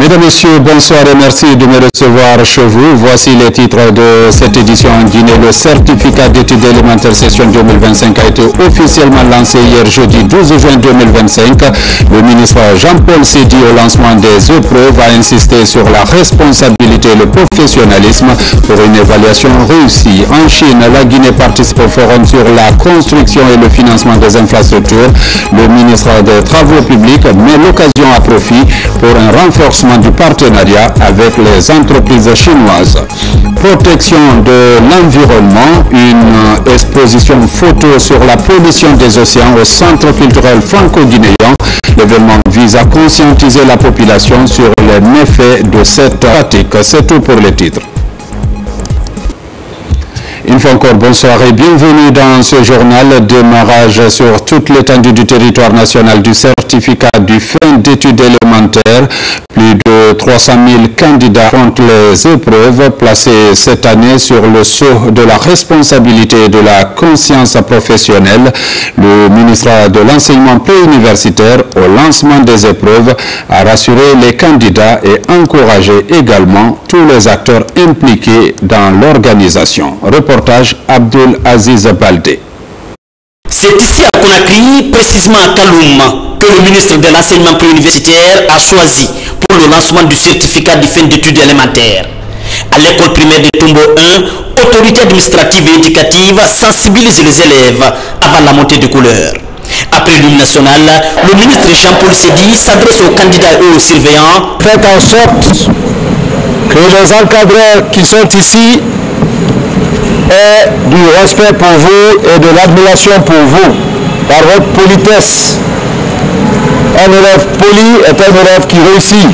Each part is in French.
Mesdames, Messieurs, bonsoir et merci de me recevoir chez vous. Voici les titres de cette édition en Guinée. Le certificat d'études élémentaires session 2025 a été officiellement lancé hier jeudi 12 juin 2025. Le ministre Jean-Paul Seydi, au lancement des épreuves, a insisté sur la responsabilité et le professionnalisme pour une évaluation réussie. En Chine, la Guinée participe au forum sur la construction et le financement des infrastructures. Le ministre des Travaux publics met l'occasion à profit pour un renforcement du partenariat avec les entreprises chinoises. Protection de l'environnement, une exposition photo sur la pollution des océans au Centre culturel franco-guinéen. L'événement vise à conscientiser la population sur les méfaits de cette pratique. C'est tout pour les titres. Une fois encore, bonsoir et bienvenue dans ce journal. Démarrage sur toute l'étendue du territoire national du certificat du fin d'études élémentaires. Plus de 300 000 candidats font les épreuves placées cette année sur le sceau de la responsabilité et de la conscience professionnelle. Le ministre de l'Enseignement préuniversitaire, au lancement des épreuves, a rassuré les candidats et encouragé également tous les acteurs impliqués dans l'organisation. Reportage Abdul Aziz Baldé. C'est ici à Conakry, précisément à Kaloum, que le ministre de l'Enseignement préuniversitaire a choisi pour le lancement du certificat de fin d'études élémentaires. À l'école primaire de Tombo 1, autorité administrative et éducative sensibilise les élèves avant la montée de couleurs. Après l'hymne national, le ministre Jean-Paul Seydi s'adresse aux candidats et aux surveillants. Faites en sorte que les encadreurs qui sont ici aient du respect pour vous et de l'admiration pour vous, par votre politesse. Un élève poli est un élève qui réussit.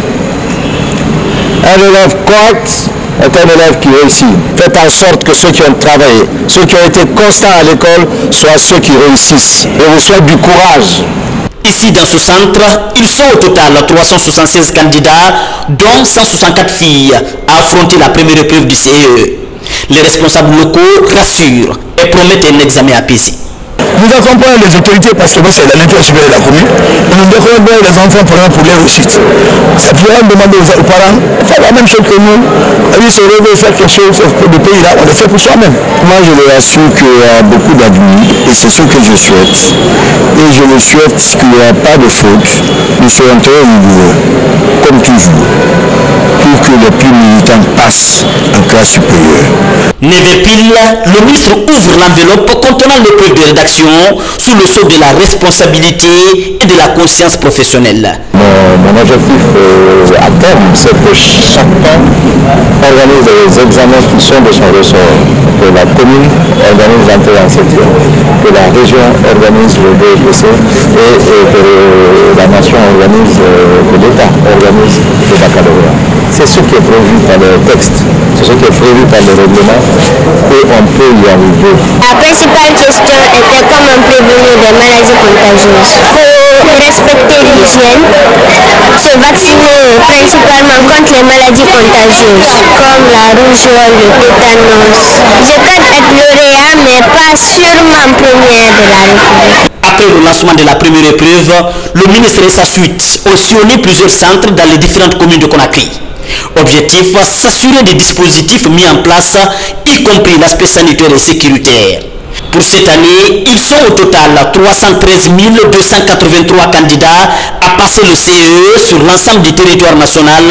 Un élève correct est un élève qui réussit. Faites en sorte que ceux qui ont travaillé, ceux qui ont été constants à l'école, soient ceux qui réussissent. Je vous souhaite du courage. Ici, dans ce centre, ils sont au total 376 candidats, dont 164 filles, à affronter la première épreuve du CE. Les responsables locaux rassurent et promettent un examen apaisé. Nous accompagnons les autorités parce que c'est l'intérêt supérieur de la commune. Nous accompagnons les enfants pour les réussites. Ça pourrait demander aux parents de faire la même chose que nous. Ils se réveillent et faire quelque chose pour le pays là, on le fait pour soi-même. Moi je leur assure qu'il y a beaucoup d'avenir et c'est ce que je souhaite. Et je le souhaite qu'il n'y a pas de faute. Nous serons très rigoureux, comme toujours, pour que les plus militants passent en classe supérieure. Neve pile, le ministre ouvre l'enveloppe contenant l'épreuve de rédaction sous le sceau de la responsabilité et de la conscience professionnelle. Mon objectif à terme, c'est que chacun organise les examens qui sont de son ressort. Que la commune organise l'entrée en septième, que la région organise le DEPC et que la nation organise, que l'État organise le baccalauréat. C'est ce qui est prévu par le texte, c'est ce qui est prévu par le règlement et on peut y arriver. La principale question était comment prévenir des maladies contagieuses. Il faut respecter l'hygiène, se vacciner principalement contre les maladies contagieuses comme la rougeole, le tétanos. Je peux être lauréat mais pas sûrement première de la République. Après le lancement de la première épreuve, le ministre et sa suite ont sillonné plusieurs centres dans les différentes communes de Conakry. Objectif, s'assurer des dispositifs mis en place, y compris l'aspect sanitaire et sécuritaire. Pour cette année, ils sont au total 313 283 candidats à passer le CE sur l'ensemble du territoire national,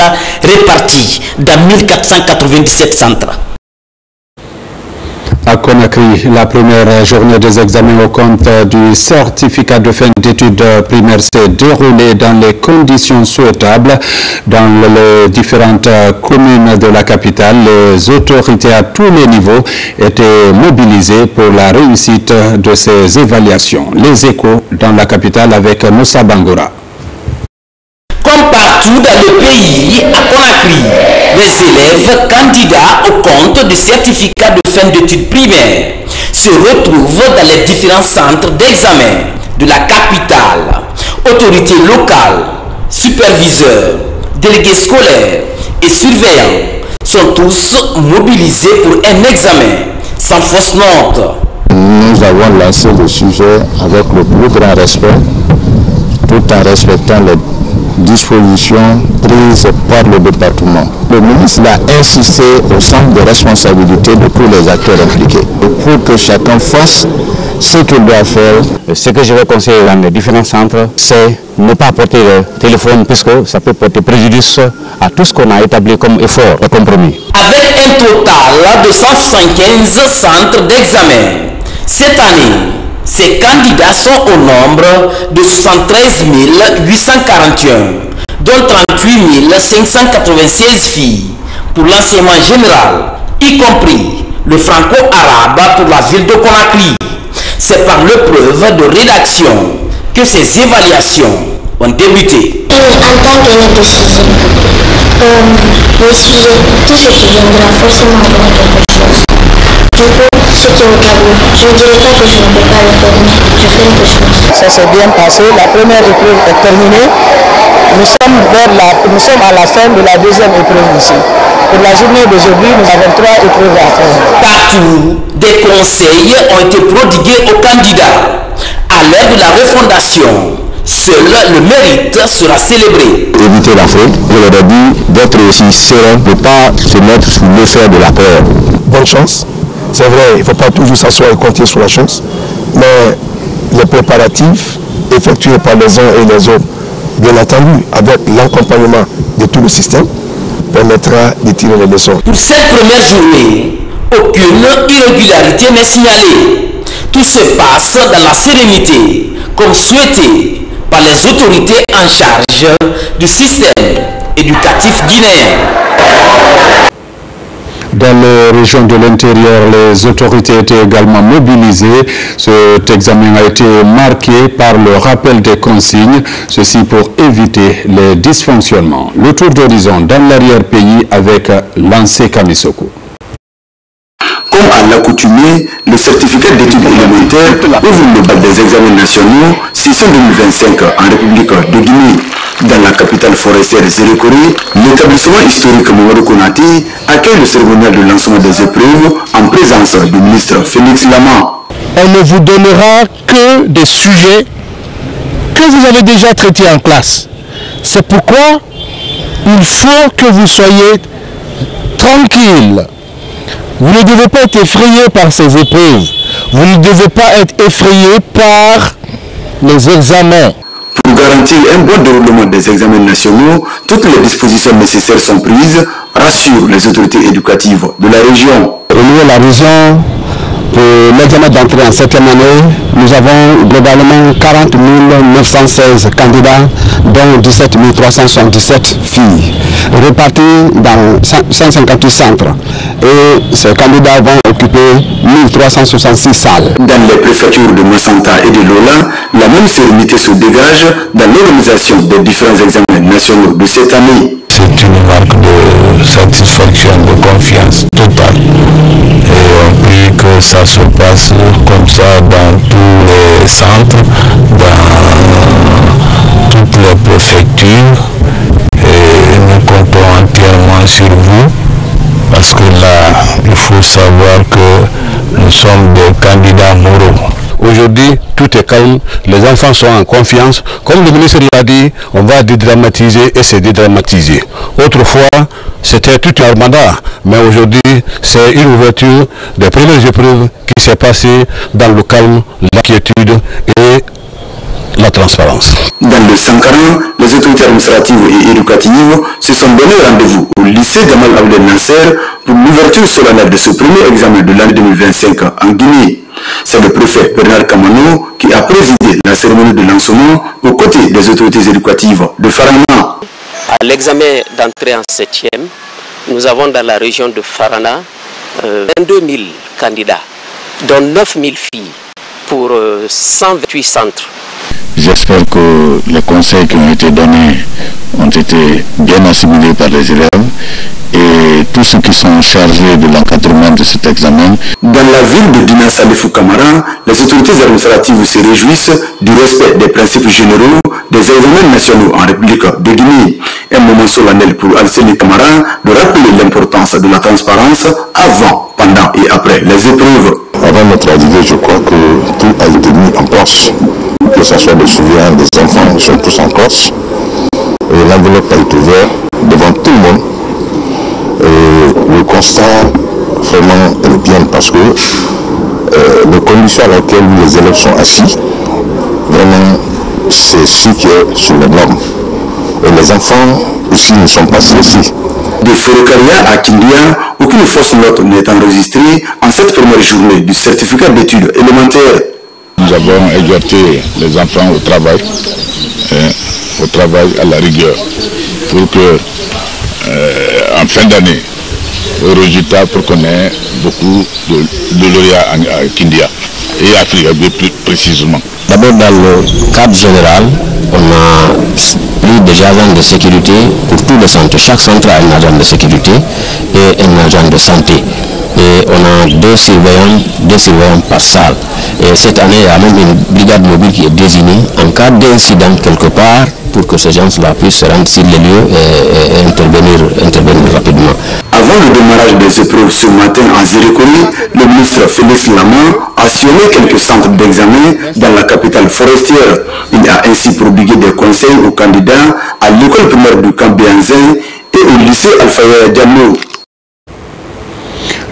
répartis dans 1497 centres. À Conakry, la première journée des examens au compte du certificat de fin d'études primaires s'est déroulée dans les conditions souhaitables. Dans les différentes communes de la capitale, les autorités à tous les niveaux étaient mobilisées pour la réussite de ces évaluations. Les échos dans la capitale avec Moussa Bangoura. Comme partout dans le pays, à Conakry, les élèves candidats au compte du certificat de fin d'études primaires se retrouvent dans les différents centres d'examen de la capitale. Autorités locales, superviseurs, délégués scolaires et surveillants sont tous mobilisés pour un examen sans fausse note. Nous avons lancé le sujet avec le plus grand respect, tout en respectant les dispositions prises par le département. Le ministre a insisté au centre de responsabilité de tous les acteurs impliqués pour que chacun fasse ce qu'il doit faire. Ce que je vais conseiller dans les différents centres, c'est ne pas porter le téléphone puisque ça peut porter préjudice à tout ce qu'on a établi comme effort et compromis. Avec un total de 175 centres d'examen, cette année, ces candidats sont au nombre de 73 841, dont 38 596 filles pour l'enseignement général, y compris le franco-arabe pour la ville de Conakry. C'est par l'épreuve de rédaction que ces évaluations ont débuté. En tant qu'élève de 6e, le sujet, tout ce qui viendra forcément avec quelque chose. Du coup, ce qui est au tableau, je ne dirais pas que je ne peux pas le faire, mais je fais quelque chose. Ça s'est bien passé, la première épreuve est terminée. Nous sommes à la fin de la deuxième épreuve ici. Pour la journée d'aujourd'hui, nous avons 3 épreuves à faire. Partout, des conseils ont été prodigués aux candidats. À l'ère de la refondation, seul le mérite sera célébré. Éviter la fraude, je leur ai dit d'être aussi serein, de ne pas se mettre sous l'effet de la peur. Bonne chance. C'est vrai, il ne faut pas toujours s'asseoir et compter sur la chance, mais les préparatifs effectués par les uns et les autres, bien entendu, avec l'accompagnement de tout le système, permettra de tirer les leçons. Pour cette première journée, aucune irrégularité n'est signalée. Tout se passe dans la sérénité, comme souhaité par les autorités en charge du système éducatif guinéen. Dans les régions de l'intérieur, les autorités étaient également mobilisées. Cet examen a été marqué par le rappel des consignes, ceci pour éviter les dysfonctionnements. Le tour d'horizon dans l'arrière-pays avec Lancé Kamisoko. Comme à l'accoutumée, le certificat d'études élémentaires ouvre le bal des examens nationaux session 2025 en République de Guinée. Dans la capitale forestière Zérékoré, l'établissement historique Mamadou Konaté accueille le cérémonial de lancement des épreuves en présence du ministre Félix Lama. On ne vous donnera que des sujets que vous avez déjà traités en classe. C'est pourquoi il faut que vous soyez tranquille. Vous ne devez pas être effrayé par ces épreuves. Vous ne devez pas être effrayé par les examens. Pour garantir un bon déroulement des examens nationaux, toutes les dispositions nécessaires sont prises, rassurent les autorités éducatives de la région. Au niveau de la région, pour l'examen d'entrée en 7e année, nous avons globalement 40 916 candidats, dont 17 377 filles, répartis dans 158 centres. Et ces candidats vont occuper 1366 salles. Dans les préfectures de Massanta et de Lola, la même sérénité se dégage dans l'organisation des différents examens nationaux de cette année. C'est une marque de satisfaction, de confiance totale. Et on prie que ça se passe comme ça dans tous les centres, dans toutes les préfectures. Et nous comptons entièrement sur vous, parce que là, il faut savoir que nous sommes des candidats moraux. Aujourd'hui, tout est calme, les enfants sont en confiance. Comme le ministre l'a dit, on va dédramatiser et se dédramatiser. Autrefois, c'était tout un mandat, mais aujourd'hui, c'est une ouverture des premières épreuves qui s'est passée dans le calme, l'inquiétude et la transparence. Dans le Sankaran, les autorités administratives et éducatives se sont donné rendez-vous au lycée Gamal Abdel Nasser pour l'ouverture solennelle de ce premier examen de l'année 2025 en Guinée. C'est le préfet Bernard Kamano qui a présidé la cérémonie de lancement aux côtés des autorités éducatives de Farana. À l'examen d'entrée en 7e, nous avons dans la région de Farana 22 000 candidats, dont 9 000 filles pour 128 centres. J'espère que les conseils qui ont été donnés ont été bien assimilés par les élèves et tous ceux qui sont chargés de l'encadrement de cet examen. Dans la ville de Dina Salifou Kamara, les autorités administratives se réjouissent du respect des principes généraux des examens nationaux en République de Guinée. Un moment solennel pour Alcénie Kamara de rappeler l'importance de la transparence avant, pendant et après les épreuves. Avant notre arrivée, je crois que tout a été mis en place. Que ce soit des souverains, des enfants, ils sont tous en Corse. Et là, l'enveloppe a été ouverte devant tout le monde. Et le constat vraiment est bien parce que les conditions à laquelle les élèves sont assis, vraiment, c'est ce qui est sur les normes. Et les enfants ici ne sont pas stressés. De Ferrocaria à Kindia, aucune fausse note n'est enregistrée en cette première journée du certificat d'études élémentaires. Nous avons exhorté les enfants au travail à la rigueur, pour que en fin d'année, au résultat, pour qu'on ait beaucoup de lauréats à Kindia et à Afrique plus précisément. D'abord, dans le cadre général, on a pris des agents de sécurité pour tous les centres. Chaque centre a un agent de sécurité et un agent de santé. Et on a deux surveillants par salle. Et cette année, il y a même une brigade mobile qui est désignée en cas d'incident quelque part pour que ces gens-là puissent se rendre sur les lieux et intervenir rapidement. Avant le démarrage des épreuves ce matin en Zirikoli, le ministre Félix Lama a sillonné quelques centres d'examen dans la capitale forestière. Il a ainsi prodigué des conseils aux candidats à l'école primaire du Camp Bianzin et au lycée Alpha Diallo.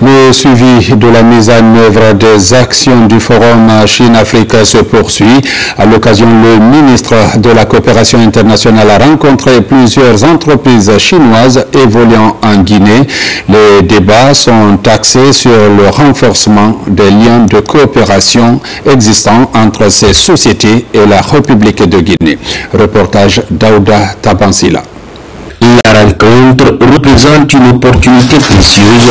Le suivi de la mise en œuvre des actions du Forum Chine-Afrique se poursuit. À l'occasion, le ministre de la Coopération internationale a rencontré plusieurs entreprises chinoises évoluant en Guinée. Les débats sont axés sur le renforcement des liens de coopération existants entre ces sociétés et la République de Guinée. Reportage d'Aouda Tabansila. La rencontre représente une opportunité précieuse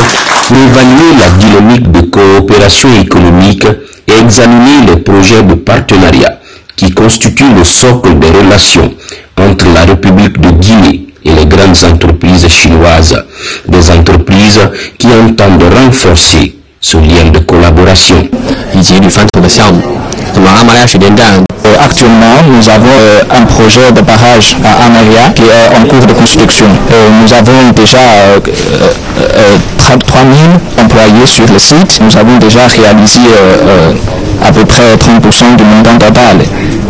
pour évaluer la dynamique de coopération économique et examiner les projets de partenariat qui constituent le socle des relations entre la République de Guinée et les grandes entreprises chinoises, des entreprises qui entendent renforcer ce lien de collaboration. Actuellement, nous avons un projet de barrage à Amaria qui est en cours de construction. Nous avons déjà 3000 employés sur le site. Nous avons déjà réalisé à peu près 30% du montant total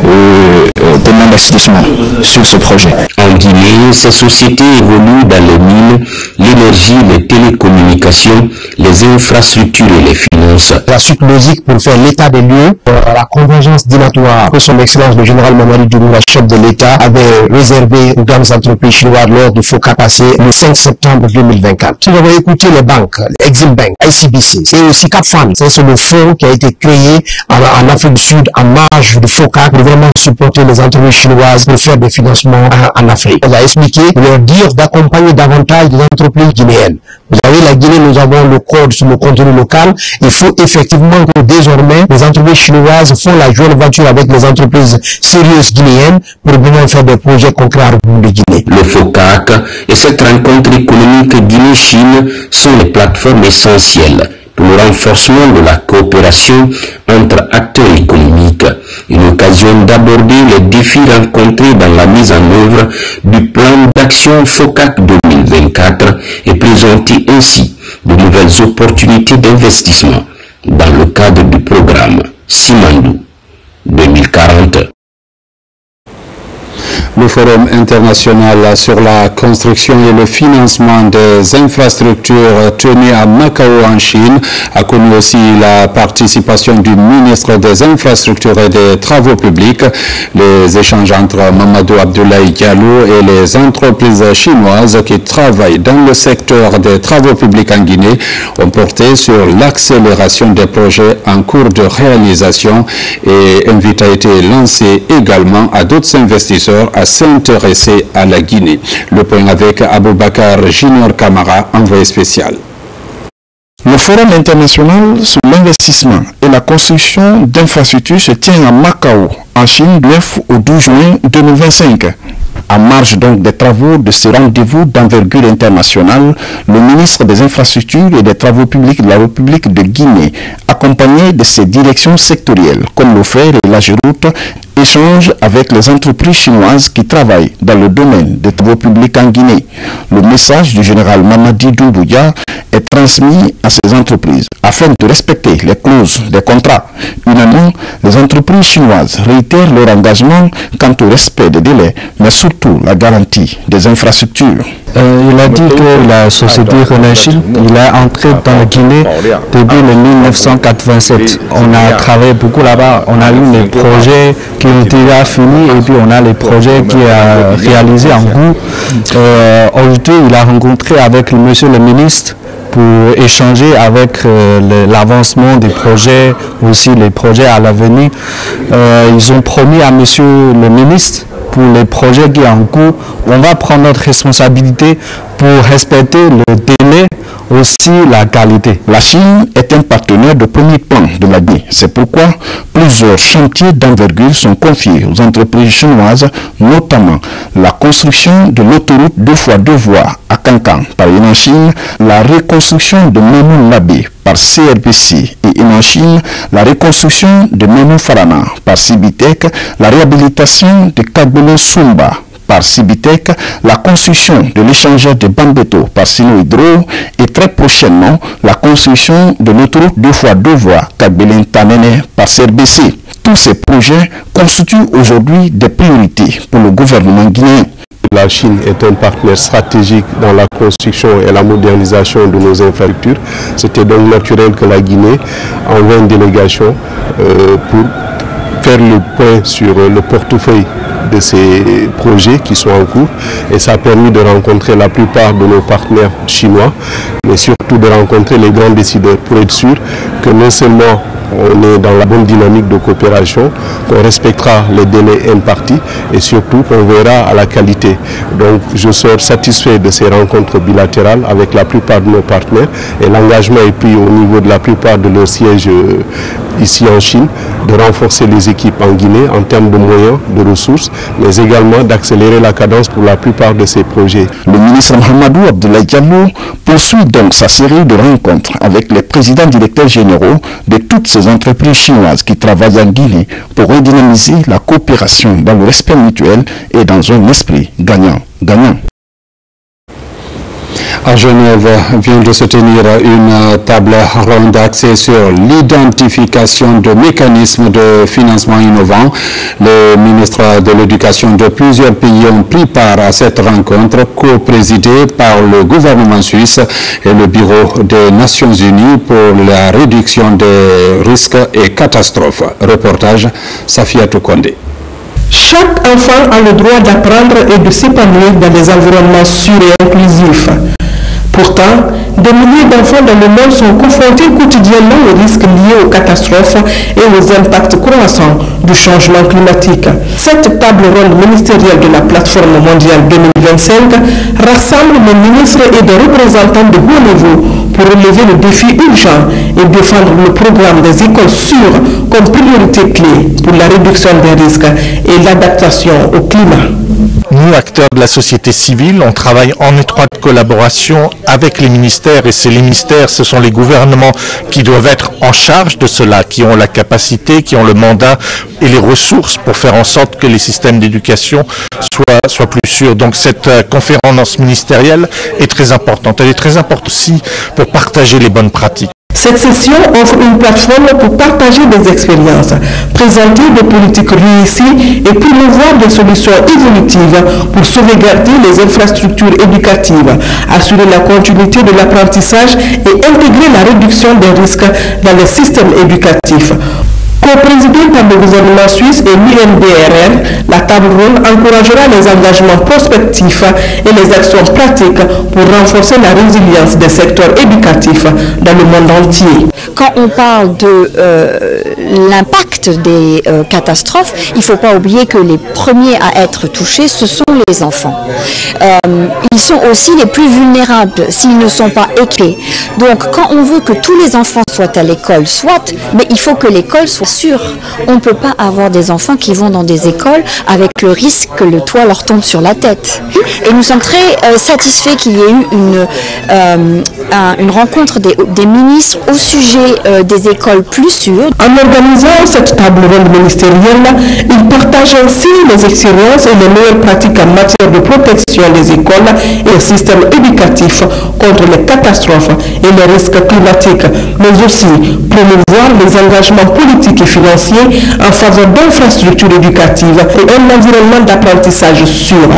de l'investissement sur ce projet. En Guinée, ces sociétés évoluent dans les mines, l'énergie, les télécommunications, les infrastructures et les finances. La suite logique pour faire l'état des lieux, la convergence dînatoire que son excellence le général Mamadi Doumbouya, chef de l'État, avait réservé aux grandes entreprises chinoises lors du FOCA passé le 5 septembre 2024. Si vous avez écouté les banques, Exim Bank, ICBC, c'est aussi CapFund, c'est le fonds qui a été créé en Afrique du Sud en marge du FOCA pour vraiment supporter les entreprises chinoises pour faire des financements en Afrique. On a expliqué, leur dire d'accompagner davantage les entreprises guinéennes. Vous savez, la Guinée, nous avons le code sur le contenu local. Il faut effectivement que désormais, les entreprises chinoises font la jointe venture avec les entreprises sérieuses guinéennes pour vraiment faire des projets concrets à la République de Guinée. Le FOCAC et cette rencontre économique Guinée-Chine sont les plateformes essentielles pour le renforcement de la coopération entre acteurs économiques, une occasion d'aborder les défis rencontrés dans la mise en œuvre du plan d'action FOCAC 2024 et présenter ainsi de nouvelles opportunités d'investissement dans le cadre du programme Simandou 2040. Le Forum international sur la construction et le financement des infrastructures tenu à Macao en Chine a connu aussi la participation du ministre des Infrastructures et des Travaux publics. Les échanges entre Mamadou Abdoulaye Diallo et les entreprises chinoises qui travaillent dans le secteur des travaux publics en Guinée ont porté sur l'accélération des projets en cours de réalisation et invite a été lancé également à d'autres investisseurs à s'intéresser à la Guinée. Le point avec Aboubakar Junior Kamara, envoyé spécial. Le Forum international sur l'investissement et la construction d'infrastructures se tient à Macao, en Chine, du 9 au 12 juin 2025. En marge donc des travaux de ce rendez-vous d'envergure internationale, le ministre des Infrastructures et des Travaux publics de la République de Guinée, accompagné de ses directions sectorielles, comme le fer et la Géroute, échange avec les entreprises chinoises qui travaillent dans le domaine des travaux publics en Guinée. Le message du général Mamadi Doumbouya est transmis à ces entreprises afin de respecter les clauses des contrats. Unanimement, les entreprises chinoises réitèrent leur engagement quant au respect des délais, mais surtout la garantie des infrastructures. Il a dit que la société Renachil, il est entré dans la Guinée depuis le 1987. On a travaillé beaucoup là-bas. On a eu les projets qui ont déjà fini et puis on a les projets qui a réalisés en cours. Aujourd'hui, il a rencontré avec monsieur le ministre pour échanger avec l'avancement des projets, aussi les projets à l'avenir. Ils ont promis à monsieur le ministre pour les projets qui sont en cours, on va prendre notre responsabilité pour respecter le délai, aussi la qualité. La Chine est un partenaire de premier plan de la Guinée. C'est pourquoi plusieurs chantiers d'envergure sont confiés aux entreprises chinoises, notamment la construction de l'autoroute 2x2 voies à Kankan par Inachine, la reconstruction de Menou Labé par CRPC et Inachine, la reconstruction de Menou Farana par Cibitec, la réhabilitation de Kagbelo Sumba par Cibitec, la construction de l'échangeur de Bambeto par Sino Hydro et très prochainement la construction de l'autoroute 2x2 voies Kagbelen-Tanene par CRBC. Tous ces projets constituent aujourd'hui des priorités pour le gouvernement guinéen. La Chine est un partenaire stratégique dans la construction et la modernisation de nos infrastructures. C'était donc naturel que la Guinée envoie une délégation pour faire le point sur le portefeuille de ces projets qui sont en cours, et ça a permis de rencontrer la plupart de nos partenaires chinois, mais surtout de rencontrer les grands décideurs pour être sûr que non seulement on est dans la bonne dynamique de coopération, qu'on respectera les délais impartis et surtout qu'on verra à la qualité. Donc je sors satisfait de ces rencontres bilatérales avec la plupart de nos partenaires, et l'engagement est pris au niveau de la plupart de leurs sièges ici en Chine, de renforcer les équipes en Guinée en termes de moyens, de ressources, mais également d'accélérer la cadence pour la plupart de ces projets. Le ministre Mahamadou Abdoulaye Diallo poursuit donc sa série de rencontres avec les présidents directeurs généraux de toutes ces entreprises chinoises qui travaillent en Guinée pour redynamiser la coopération dans le respect mutuel et dans un esprit gagnant-gagnant. À Genève vient de se tenir une table ronde axée sur l'identification de mécanismes de financement innovants. Les ministres de l'Éducation de plusieurs pays ont pris part à cette rencontre co-présidée par le gouvernement suisse et le Bureau des Nations Unies pour la réduction des risques et catastrophes. Reportage Safia Toukonde. Chaque enfant a le droit d'apprendre et de s'épanouir dans des environnements sûrs et inclusifs. Pourtant, des milliers d'enfants dans le monde sont confrontés quotidiennement aux risques liés aux catastrophes et aux impacts croissants du changement climatique. Cette table ronde ministérielle de la plateforme mondiale 2025 rassemble les ministres et des représentants de haut niveau pour relever le défi urgent et défendre le programme des écoles sûres comme priorité clé pour la réduction des risques et l'adaptation au climat. Nous, acteurs de la société civile, on travaille en étroite collaboration avec les ministères, et ces ministères, ce sont les gouvernements qui doivent être en charge de cela, qui ont la capacité, qui ont le mandat et les ressources pour faire en sorte que les systèmes d'éducation soient plus sûrs. Donc cette conférence ministérielle est très importante. Elle est très importante aussi pour partager les bonnes pratiques. Cette session offre une plateforme pour partager des expériences, présenter des politiques réussies et promouvoir des solutions évolutives pour sauvegarder les infrastructures éducatives, assurer la continuité de l'apprentissage et intégrer la réduction des risques dans les systèmes éducatifs. Co-présidée par le gouvernement suisse et l'UNDRR, la table ronde encouragera les engagements prospectifs et les actions pratiques pour renforcer la résilience des secteurs éducatifs dans le monde entier. Quand on parle de l'impact des catastrophes, il ne faut pas oublier que les premiers à être touchés, ce sont les enfants. Ils sont aussi les plus vulnérables s'ils ne sont pas équipés. Donc quand on veut que tous les enfants soient à l'école, mais il faut que l'école soit sûre. On ne peut pas avoir des enfants qui vont dans des écoles avec le risque que le toit leur tombe sur la tête. Et nous sommes très satisfaits qu'il y ait eu une rencontre des ministres au sujet des écoles plus sûres. En organisant cette table ronde ministérielle, ils partagent ainsi les expériences et les meilleures pratiques en matière de protection des écoles et système éducatif contre les catastrophes et les risques climatiques, mais aussi promouvoir les engagements politiques et financiers en faveur d'infrastructures éducatives et un environnement d'apprentissage sûr.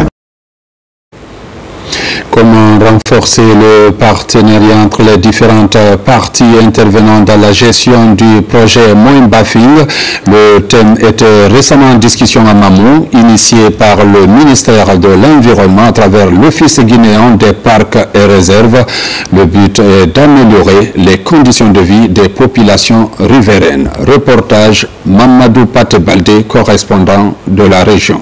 Comment renforcer le partenariat entre les différentes parties intervenant dans la gestion du projet Moyen Bafing? Le thème était récemment en discussion à Mamou, initié par le ministère de l'Environnement à travers l'Office guinéen des parcs et réserves. Le but est d'améliorer les conditions de vie des populations riveraines. Reportage Mamadou Patebaldé, correspondant de la région.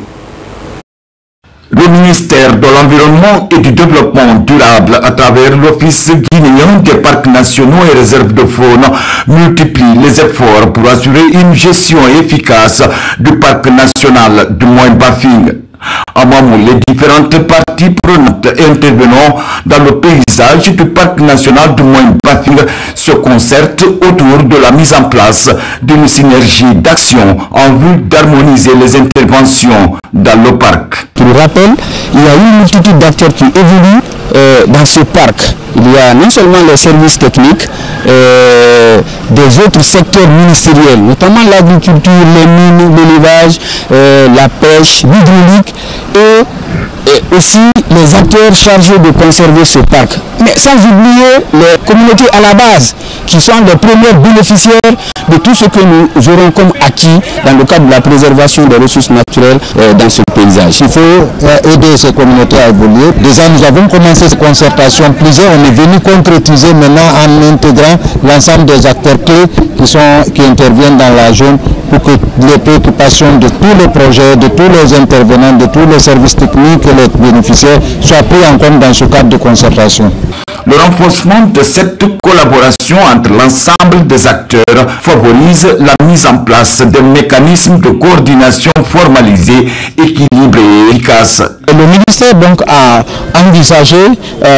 Le ministère de l'Environnement et du Développement durable, à travers l'Office guinéen des parcs nationaux et réserves de faune, multiplie les efforts pour assurer une gestion efficace du parc national du Moyen Bafing. À Mamou, les différentes parties prenantes intervenant dans le paysage du parc national du Moyen Bafing se concertent autour de la mise en place d'une synergie d'action en vue d'harmoniser les interventions dans le parc. Pour rappel, il y a une multitude d'acteurs qui évoluent dans ce parc. Il y a non seulement les services techniques, des autres secteurs ministériels, notamment l'agriculture, les mines, l'élevage, la pêche, l'hydraulique et aussi les acteurs chargés de conserver ce parc. Mais sans oublier les communautés à la base, qui sont les premiers bénéficiaires de tout ce que nous aurons comme acquis dans le cadre de la préservation des ressources naturelles dans ce paysage. Il faut aider ces communautés à évoluer. Déjà, nous avons commencé cette concertation plusieurs. On est venu concrétiser maintenant en intégrant l'ensemble des acteurs clés qui interviennent dans la zone pour que les préoccupations de tous les projets, de tous les intervenants, de tous les services techniques et les bénéficiaires soient pris en compte dans ce cadre de concertation. Le renforcement de cette collaboration entre l'ensemble des acteurs favorise la mise en place de mécanismes de coordination formalisés, équilibrés et efficaces. Le ministère donc a envisagé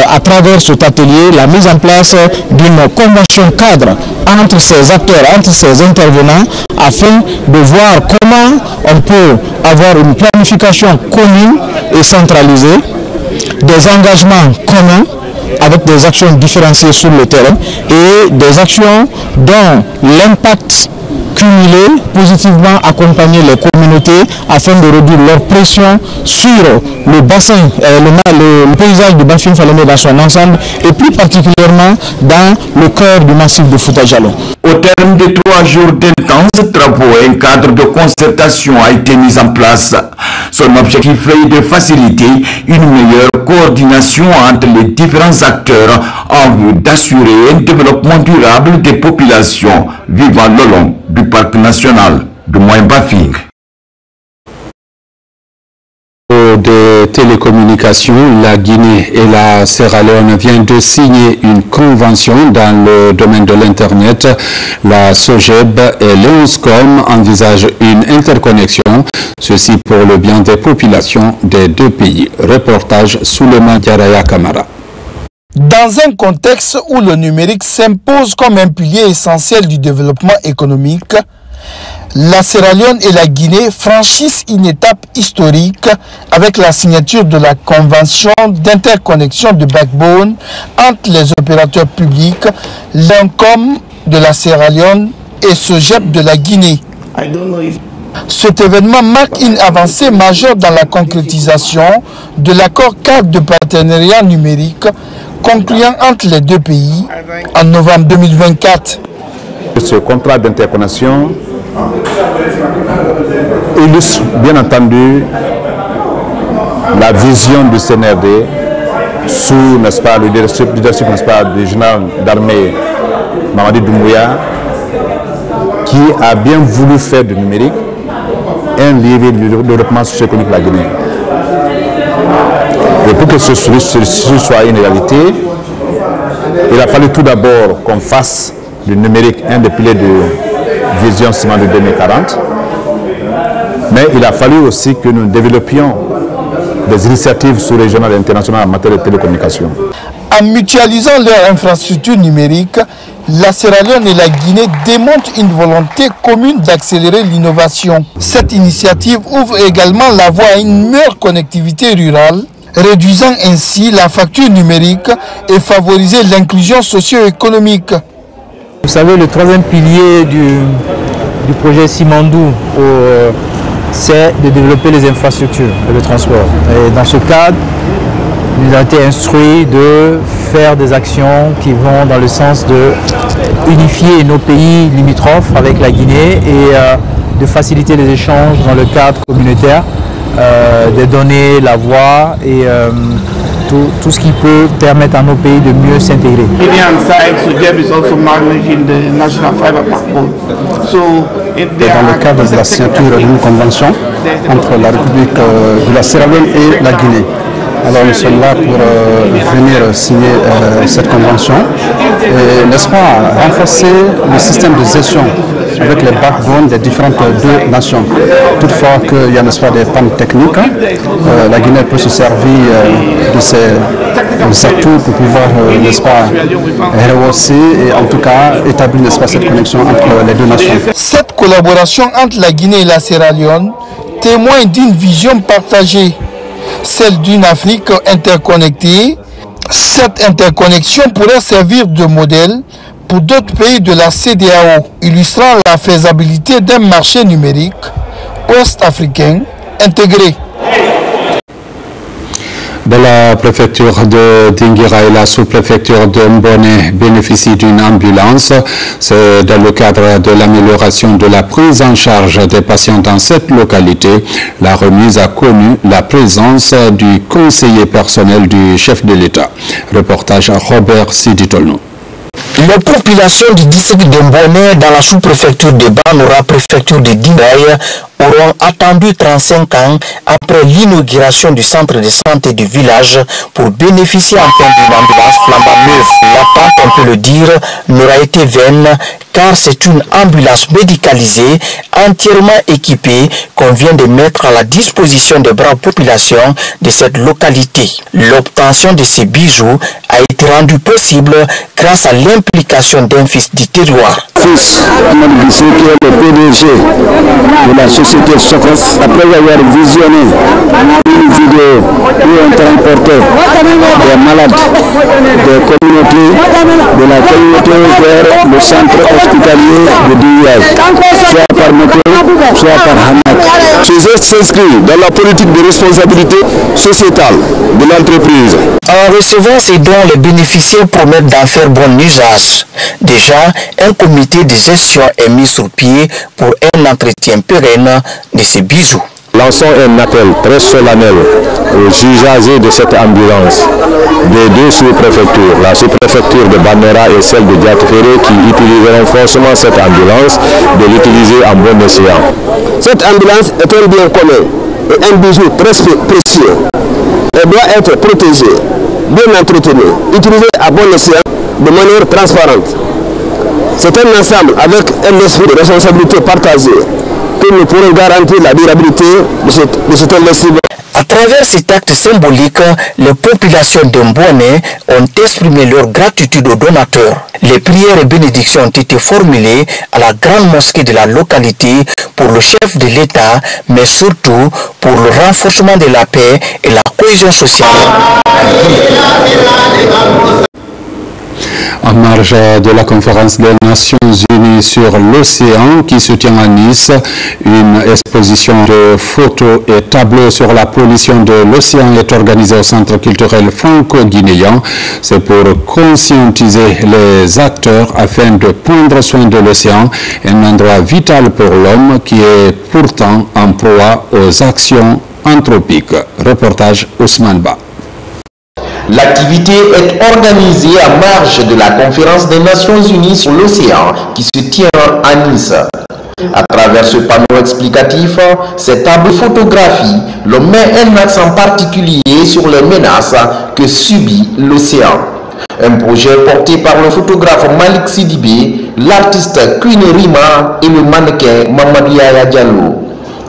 à travers cet atelier la mise en place d'une convention cadre entre ces acteurs, entre ces intervenants, afin de voir comment on peut avoir une planification commune et centralisée, des engagements communs avec des actions différenciées sur le terrain et des actions dont l'impact cumulé positivement accompagner les communautés afin de réduire leur pression sur le bassin, le paysage du Bafing Falémé dans son ensemble et plus particulièrement dans le cœur du massif de Fouta Djallon. Au terme de 3 jours d'intenses travaux, un cadre de concertation a été mis en place. Son objectif est de faciliter une meilleure coordination entre les différents acteurs en vue d'assurer un développement durable des populations vivant le long du parc national du Moyen Bafing. Des télécommunications, la Guinée et la Sierra Leone viennent de signer une convention dans le domaine de l'Internet. La SOGEB et l'EOSCOM envisagent une interconnexion, ceci pour le bien des populations des deux pays. Reportage Souleymane Diaraya Kamara. Dans un contexte où le numérique s'impose comme un pilier essentiel du développement économique, la Sierra Leone et la Guinée franchissent une étape historique avec la signature de la convention d'interconnexion de backbone entre les opérateurs publics, l'ENCOM de la Sierra Leone et SOGEB de la Guinée. Cet événement marque une avancée majeure dans la concrétisation de l'accord cadre de partenariat numérique concluant entre les deux pays en novembre 2024. Ce contrat d'interconnexion illustre bien entendu la vision du CNRD sous, n'est-ce pas, le leadership n'est-ce pas, du général d'armée Mamadi Doumbouya, qui a bien voulu faire du numérique un levier du développement socio-économique de la Guinée. Et pour que ce soit une réalité, il a fallu tout d'abord qu'on fasse du numérique un des piliers de vision ciment de 2040, mais il a fallu aussi que nous développions des initiatives sous-régionales et internationales en matière de télécommunications. En mutualisant leurs infrastructures numériques, la Sierra Leone et la Guinée démontrent une volonté commune d'accélérer l'innovation. Cette initiative ouvre également la voie à une meilleure connectivité rurale, réduisant ainsi la facture numérique et favoriser l'inclusion socio-économique. Vous savez, le troisième pilier du projet Simandou, c'est de développer les infrastructures et le transport. Et dans ce cadre, il a été instruit de faire des actions qui vont dans le sens de unifier nos pays limitrophes avec la Guinée et de faciliter les échanges dans le cadre communautaire, de donner la voix et tout ce qui peut permettre à nos pays de mieux s'intégrer. Dans le cadre de la signature d'une convention entre la République de la Sierra Leone et la Guinée. Alors nous sommes là pour venir signer cette convention et, n'est-ce pas, renforcer le système de gestion avec les backbones des différentes deux nations. Toutefois qu'il y a, n'est-ce pas, des pannes techniques, la Guinée peut se servir de ses atouts pour pouvoir, n'est-ce pas, rehausser et en tout cas établir, n'est-ce pas, cette connexion entre les deux nations. Cette collaboration entre la Guinée et la Sierra Leone témoigne d'une vision partagée, celle d'une Afrique interconnectée. Cette interconnexion pourrait servir de modèle pour d'autres pays de la CEDEAO, illustrant la faisabilité d'un marché numérique ouest-africain intégré. De la préfecture de Dinguira et la sous-préfecture de Mbone bénéficient d'une ambulance. C'est dans le cadre de l'amélioration de la prise en charge des patients dans cette localité. La remise a connu la présence du conseiller personnel du chef de l'État. Reportage à Robert Siditolno. Les populations du district de Mbone dans la sous-préfecture de Banora, préfecture de Dingaï, auront attendu 35 ans après l'inauguration du centre de santé du village pour bénéficier enfin d'une ambulance flambant neuve. L'attente, on peut le dire, n'aura été vaine car c'est une ambulance médicalisée entièrement équipée qu'on vient de mettre à la disposition des braves populations de cette localité. L'obtention de ces bijoux a été rendue possible grâce à l'implication d'un fils du terroir. Fils Amadou Guissé, qui est le PDG de la société Socos, après avoir visionné une vidéo où on transportait des malades des communautés, de la communauté vers le centre hospitalier de Dingaï, soit par moto, soit par hamac. Ce geste s'inscrit dans la politique de responsabilité sociétale de l'entreprise. En recevant ces dons, les bénéficiaires promettent d'en faire bon usage. Déjà, un comité de gestion est mis sur pied pour un entretien pérenne de ces bijoux. Lançons un appel très solennel aux usagers de cette ambulance des deux sous-préfectures, la sous-préfecture de Banora et celle de Diatéféré, qui utiliseront forcément cette ambulance, de l'utiliser en bon escient. Cette ambulance est un bien commun et un bijou très précieux. Elle doit être protégée, bien entretenue, utilisée à bon escient de manière transparente. C'est un ensemble avec un esprit de responsabilité partagée que nous pourrons garantir la durabilité de cet investissement. À travers cet acte symbolique, les populations de Mbone ont exprimé leur gratitude aux donateurs. Les prières et bénédictions ont été formulées à la grande mosquée de la localité pour le chef de l'État, mais surtout pour le renforcement de la paix et la cohésion sociale. En marge de la conférence des Nations Unies sur l'océan qui se tient à Nice, une exposition de photos et tableaux sur la pollution de l'océan est organisée au Centre culturel franco-guinéen. C'est pour conscientiser les acteurs afin de prendre soin de l'océan, un endroit vital pour l'homme qui est pourtant en proie aux actions anthropiques. Reportage Ousmane Ba. L'activité est organisée à marge de la conférence des Nations Unies sur l'océan qui se tient à Nice. À travers ce panneau explicatif, cette table de photographie, l'on met un accent particulier sur les menaces que subit l'océan. Un projet porté par le photographe Malik Sidibé, l'artiste Queen Rima et le mannequin Mamadou Yaya Diallo.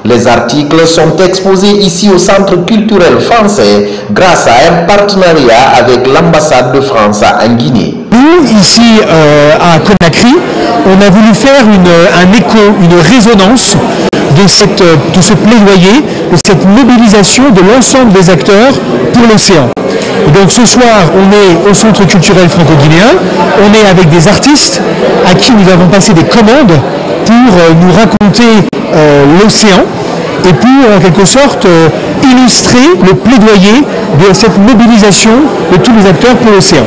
Les articles sont exposés ici au Centre culturel français grâce à un partenariat avec l'ambassade de France en Guinée. Nous, ici à Conakry, on a voulu faire un écho, une résonance de ce plaidoyer, de cette mobilisation de l'ensemble des acteurs pour l'océan. Donc ce soir, on est au Centre culturel franco-guinéen, on est avec des artistes à qui nous avons passé des commandes pour nous raconter l'océan et pour en quelque sorte illustrer le plaidoyer de cette mobilisation de tous les acteurs pour l'océan.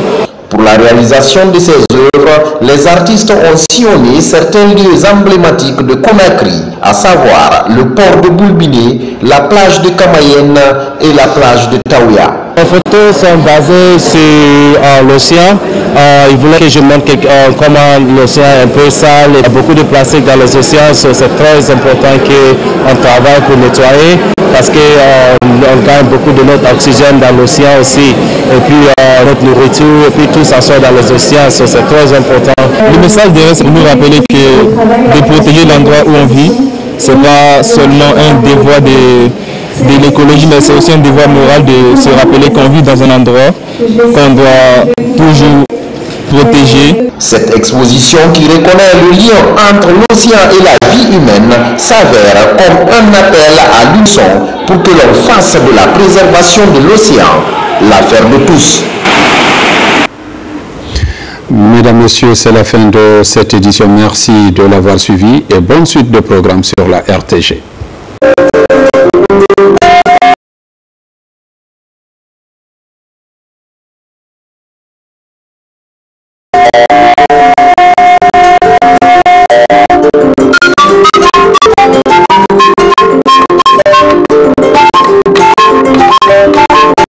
Pour la réalisation de ces œuvres, les artistes ont sillonné certains lieux emblématiques de Conakry, à savoir le port de Boulbiné, la plage de Kamayenne et la plage de Taouya. Les photos sont basées sur l'océan. Ils voulaient que je montre comment l'océan est un peu sale. Il y a beaucoup de plastique dans les océans. C'est très important qu'on travaille pour nettoyer parce qu'on gagne beaucoup de notre oxygène dans l'océan aussi. Et puis notre nourriture, et puis tout ça sort dans les océans. C'est très important. Le message derrière, c'est de nous rappeler que de protéger l'endroit où on vit, ce n'est pas seulement un devoir de l'écologie, mais c'est aussi un devoir moral de se rappeler qu'on vit dans un endroit qu'on doit toujours protéger. Cette exposition qui reconnaît le lien entre l'océan et la vie humaine s'avère comme un appel à l'unisson pour que l'on fasse de la préservation de l'océan l'affaire de tous. Mesdames, Messieurs, c'est la fin de cette édition. Merci de l'avoir suivi et bonne suite de programme sur la RTG.